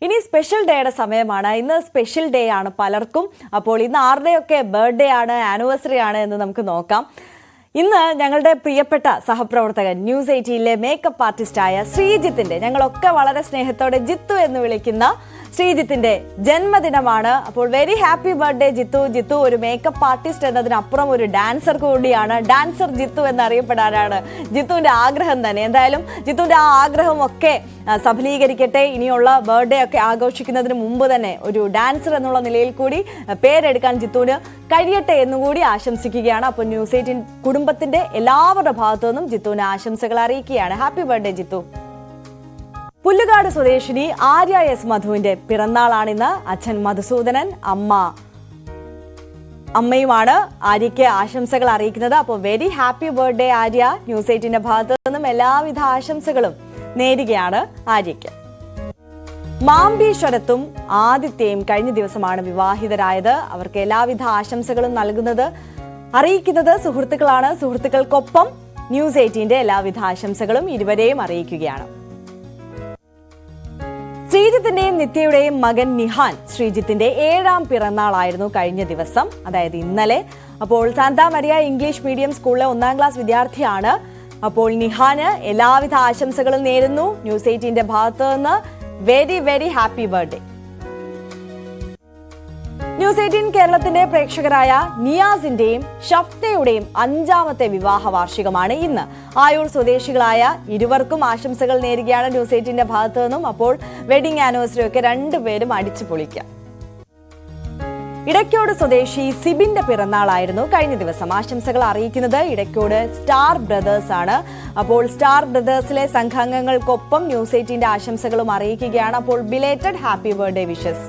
ഇനി സ്പെഷ്യൽ ഡേയുടെ സമയമാണ്. ഇന്ന് സ്പെഷ്യൽ ഡേ ആണ് പലർക്കും. അപ്പോൾ ഇന്ന് ആരുടെയൊക്കെ ബർത്ത്ഡേ ആണ്, ആനിവേഴ്സറി ആണ് എന്ന് നമുക്ക് നോക്കാം. ഇന്ന് ഞങ്ങളുടെ പ്രിയപ്പെട്ട സഹപ്രവർത്തകൻ ന്യൂസ് 18ലെ മേക്കപ്പ് ആർട്ടിസ്റ്റായ ശ്രീജിത്തിന്റെ, ഞങ്ങളൊക്കെ വളരെ സ്നേഹത്തോടെ ജിത്തു എന്ന് വിളിക്കുന്ന ശ്രീജിത്തിന്റെ ജന്മദിനമാണ്. അപ്പോൾ very happy birthday Jithu. Jithu ഒരു മേക്കപ്പ് ആർട്ടിസ്റ്റ് എന്നതിനപ്പുറം ഒരു ഡാൻസർ കൂടിയാണ്. ഡാൻസർ ജിത്തു എന്നറിയപ്പെടാനാണ് ജിത്തുവിന്റെ ആഗ്രഹം തന്നെ. എന്തായാലും ജിത്തുവിന്റെ ആ ആഗ്രഹം ഒക്കെ സഫലീകരിക്കട്ടെ. ഇനിയുള്ള ബർത്ത്ഡേ ഒക്കെ ആഘോഷിക്കുന്നതിന് മുമ്പ് തന്നെ ഒരു ഡാൻസർ എന്നുള്ള നിലയിൽ കൂടി പേരെടുക്കാൻ ജിത്തുവിന് കഴിയട്ടെ എന്നുകൂടി ആശംസിക്കുകയാണ്. അപ്പോൾ ന്യൂസ് 18 കുടുംബത്തിന്റെ എല്ലാവരുടെ ഭാഗത്തു നിന്നും ജിത്തുവിന് ആശംസകൾ അറിയിക്കുകയാണ്. Happy birthday Jithu. പുല്ലുകാട് സ്വദേശിനി ആര്യ എസ് മധുവിന്റെ പിറന്നാളാണിന്ന്. അച്ഛൻ മധുസൂദനൻ, അമ്മയുമാണ് ആര്യയ്ക്ക് ആശംസകൾ അറിയിക്കുന്നത്. അപ്പോൾ very happy birthday Arya. News 18ന്റെ ഭാഗത്തു നിന്നും എല്ലാവിധ ആശംസകളും നേരുകയാണ് ആര്യയ്ക്ക്. മാമ്പി ശരത്തും ആദിത്യയും കഴിഞ്ഞ ദിവസമാണ് വിവാഹിതരായത്. അവർക്ക് എല്ലാവിധ ആശംസകളും അറിയിക്കുന്നത് സുഹൃത്തുക്കളാണ്. സുഹൃത്തുക്കൾക്കൊപ്പം ന്യൂസ് 18ന്റെ എല്ലാവിധ ആശംസകളും ഇരുവരെയും അറിയിക്കുകയാണ്. ശ്രീജിത്തിന്റെയും നിത്യയുടെയും മകൻ നിഹാൻ ശ്രീജിത്തിന്റെ 7ാം പിറന്നാളായിരുന്നു കഴിഞ്ഞ ദിവസം, അതായത് ഇന്നലെ. അപ്പോൾ സാന്താ മരിയ ഇംഗ്ലീഷ് മീഡിയം സ്കൂളിലെ 1ാം ക്ലാസ് വിദ്യാർത്ഥിയാണ്. അപ്പോൾ നിഹാന് എല്ലാവിധ ആശംസകളും നേരുന്നു ന്യൂസ് 18ന്റെ ഭാഗത്ത് നിന്ന്. Very very happy birthday. News 18 കേരളത്തിന്റെ പ്രേക്ഷകരായ നിയാസിന്റെയും ഷഫ്നയുടെയും 5ാമത്തെ വിവാഹ വാർഷികമാണ് ഇന്ന്. ആയൂർ സ്വദേശികളായ ഇരുവർക്കും ആശംസകൾ നേരുകയാണ് ന്യൂസ് 18ന്റെ ഭാഗത്തു നിന്നും. അപ്പോൾ വെഡിങ് ആനിവേഴ്സറി ഒക്കെ രണ്ടുപേരും അടിച്ചു പൊളിക്കാം. ഇടയ്ക്കോട് സ്വദേശി സിബിന്റെ പിറന്നാളായിരുന്നു കഴിഞ്ഞ ദിവസം. ആശംസകൾ അറിയിക്കുന്നത് ഇടയ്ക്കോട് സ്റ്റാർ ബ്രദേഴ്സ് ആണ്. അപ്പോൾ സ്റ്റാർ ബ്രദേഴ്സിലെ സംഘാംഗങ്ങൾക്കൊപ്പം ന്യൂസ് 18ന്റെ ആശംസകളും അറിയിക്കുകയാണ്. അപ്പോൾ ബിലേറ്റഡ് ഹാപ്പി ബർത്ത്ഡേ വിഷസ്.